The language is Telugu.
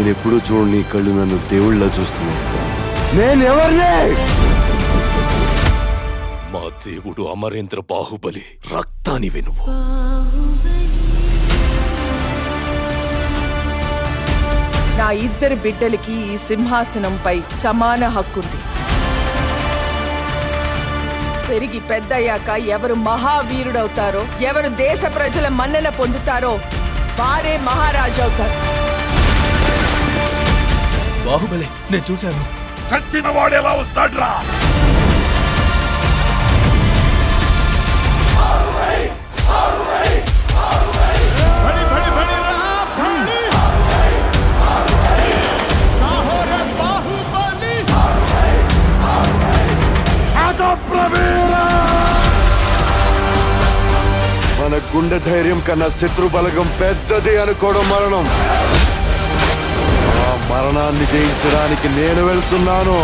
నేనెప్పుడూ చూడని కళ్ళు నన్ను దేవుళ్ళ చూస్తున్నాయి. నేనెవరిని? మా దేవుడు అమరేంద్ర బాహుబలి, రక్తాని వెనువు. నా ఇద్దరు బిడ్డలకి ఈ సింహాసనంపై సమాన హక్కుంది. పెరిగి పెద్దయ్యాక ఎవరు మహావీరుడవుతారో, ఎవరు దేశ ప్రజల మన్నన పొందుతారో వారే మహారాజు అవుతారు. బాహుబలి నేను చూశాను. చచ్చిన వాడు ఎలా వస్తాడ్రా? మన గుండె ధైర్యం కన్నా శత్రు బలగం పెద్దది అనుకోవడం మరణం. ఆ మరణాన్ని జయించడానికి నేను వెళ్తున్నాను.